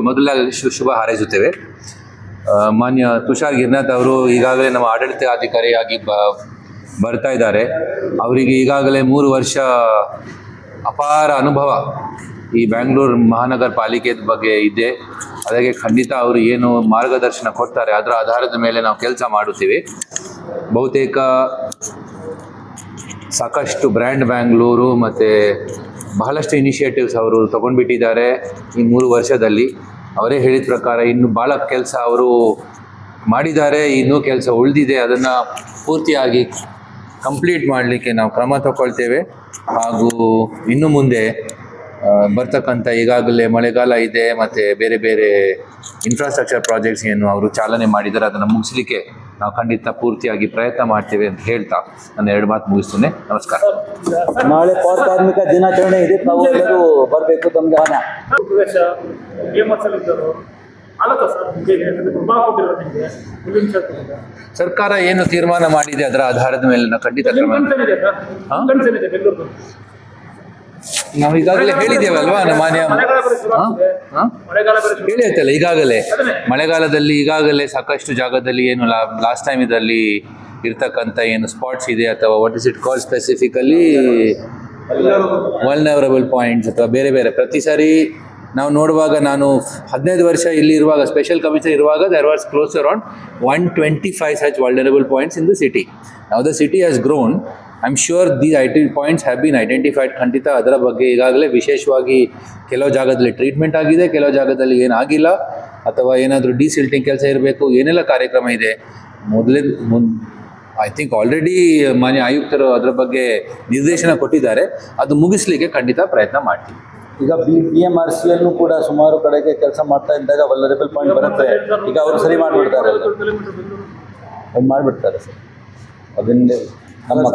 ಮೊದಲಾಗಿ ಶುಭ ಹಾರೈಸುತ್ತೇವೆ. ಮಾನ್ಯ ತುಷಾರ್ ಗಿರ್ನಾಥ್ ಅವರು ಈಗಾಗಲೇ ನಮ್ಮ ಆಡಳಿತಾಧಿಕಾರಿಯಾಗಿ ಬರ್ತಾ ಇದ್ದಾರೆ. ಅವರಿಗೆ ಈಗಾಗಲೇ 3 ವರ್ಷ ಅಪಾರ ಅನುಭವ ಈ ಬ್ಯಾಂಗ್ಳೂರು ಮಹಾನಗರ ಪಾಲಿಕೆ ಬಗ್ಗೆ ಇದೆ. ಅದಕ್ಕೆ ಖಂಡಿತ ಅವರು ಏನು ಮಾರ್ಗದರ್ಶನ ಕೊಡ್ತಾರೆ ಅದರ ಆಧಾರದ ಮೇಲೆ ನಾವು ಕೆಲಸ ಮಾಡುತ್ತೀವಿ. ಬಹುತೇಕ ಸಾಕಷ್ಟು ಬ್ರ್ಯಾಂಡ್ ಬ್ಯಾಂಗ್ಳೂರು ಮತ್ತು ಬಹಳಷ್ಟು ಇನಿಷಿಯೇಟಿವ್ಸ್ ಅವರು ತೊಗೊಂಡ್ಬಿಟ್ಟಿದ್ದಾರೆ ಈ 3 ವರ್ಷದಲ್ಲಿ. ಅವರೇ ಹೇಳಿದ ಪ್ರಕಾರ ಇನ್ನು ಭಾಳ ಕೆಲಸ ಅವರು ಮಾಡಿದ್ದಾರೆ, ಇನ್ನೂ ಕೆಲಸ ಉಳಿದಿದೆ. ಅದನ್ನು ಪೂರ್ತಿಯಾಗಿ ಕಂಪ್ಲೀಟ್ ಮಾಡಲಿಕ್ಕೆ ನಾವು ಕ್ರಮ ತಗೊಳ್ತೇವೆ. ಹಾಗೂ ಇನ್ನು ಮುಂದೆ ಬರ್ತಕ್ಕಂಥ ಈಗಾಗಲೇ ಮಳೆಗಾಲ ಇದೆ ಮತ್ತು ಬೇರೆ ಬೇರೆ ಇನ್ಫ್ರಾಸ್ಟ್ರಕ್ಚರ್ ಪ್ರಾಜೆಕ್ಟ್ಸ್ ಏನು ಅವರು ಚಾಲನೆ ಮಾಡಿದ್ದಾರೆ ಅದನ್ನು ಮುಗಿಸ್ಲಿಕ್ಕೆ ನಾವು ಖಂಡಿತ ಪೂರ್ತಿಯಾಗಿ ಪ್ರಯತ್ನ ಮಾಡ್ತೇವೆ ಅಂತ ಹೇಳ್ತಾ ನಾನು 2 ಮಾತು ಮುಗಿಸ್ತೇನೆ. ನಮಸ್ಕಾರ. ನಾಳೆ ಪೌರ ಕಾರ್ಮಿಕ ದಿನಾಚರಣೆ ಇದೆ, ತಾವು ಎಲ್ಲರೂ ಬರಬೇಕು. ತಮಗೆ ಸರ್ಕಾರ ಏನು ತೀರ್ಮಾನ ಮಾಡಿದೆ ಅದರ ಆಧಾರದ ಮೇಲೆ ನಾವು ಖಂಡಿತ ನಾವು ಈಗಾಗಲೇ ಹೇಳಿದ್ದೇವಲ್ವಾ ಮಾನ್ಯ ಹೇಳಿ ಆಯ್ತಲ್ಲ. ಈಗಾಗಲೇ ಮಳೆಗಾಲದಲ್ಲಿ ಈಗಾಗಲೇ ಸಾಕಷ್ಟು ಜಾಗದಲ್ಲಿ ಏನು ಲಾಸ್ಟ್ ಟೈಮ್ ಇದರಲ್ಲಿ ಇರ್ತಕ್ಕಂಥ ಏನು ಸ್ಪಾಟ್ಸ್ ಇದೆ ಅಥವಾ what is it call specifically vulnerable points ಅಥವಾ ಬೇರೆ ಬೇರೆ ಪ್ರತಿ ಸಾರಿ ನಾವು ನೋಡುವಾಗ ನಾನು 15 ವರ್ಷ ಇಲ್ಲಿ ಇರುವಾಗ ಸ್ಪೆಷಲ್ ಕಮಿಷನರ್ ಇರುವಾಗ there was close around 125 such vulnerable points in the city. Now the city has grown. I'm sure these points have been identified. ಖಂಡಿತ ಅದರ ಬಗ್ಗೆ ಈಗಾಗಲೇ ವಿಶೇಷವಾಗಿ ಕೆಲವು ಜಾಗದಲ್ಲಿ ಟ್ರೀಟ್ಮೆಂಟ್ ಆಗಿದೆ, ಕೆಲವು ಜಾಗದಲ್ಲಿ ಏನಾಗಿಲ್ಲ ಅಥವಾ ಏನಾದರೂ ಡಿಸಿಲ್ಟಿಂಗ್ ಕೆಲಸ ಇರಬೇಕು, ಏನೆಲ್ಲ ಕಾರ್ಯಕ್ರಮ ಇದೆ ಐ ಥಿಂಕ್ ಆಲ್ರೆಡಿ ಮಾನ್ಯ ಆಯುಕ್ತರು ಅದರ ಬಗ್ಗೆ ನಿರ್ದೇಶನ ಕೊಟ್ಟಿದ್ದಾರೆ. ಅದು ಮುಗಿಸ್ಲಿಕ್ಕೆ ಖಂಡಿತ ಪ್ರಯತ್ನ ಮಾಡ್ತೀವಿ. ಈಗ BMRCಯಲ್ಲೂ ಕೂಡ ಸುಮಾರು ಕಡೆಗೆ ಕೆಲಸ ಮಾಡ್ತಾ ಇದ್ದಾಗ ವಲ್ನರಬಲ್ ಪಾಯಿಂಟ್ ಬರುತ್ತೆ. ಈಗ ಅವರು ಸರಿ ಮಾಡಿಬಿಡ್ತಾರೆ ಸರ್. ಅದನ್ನೇ ನಮ್ಮ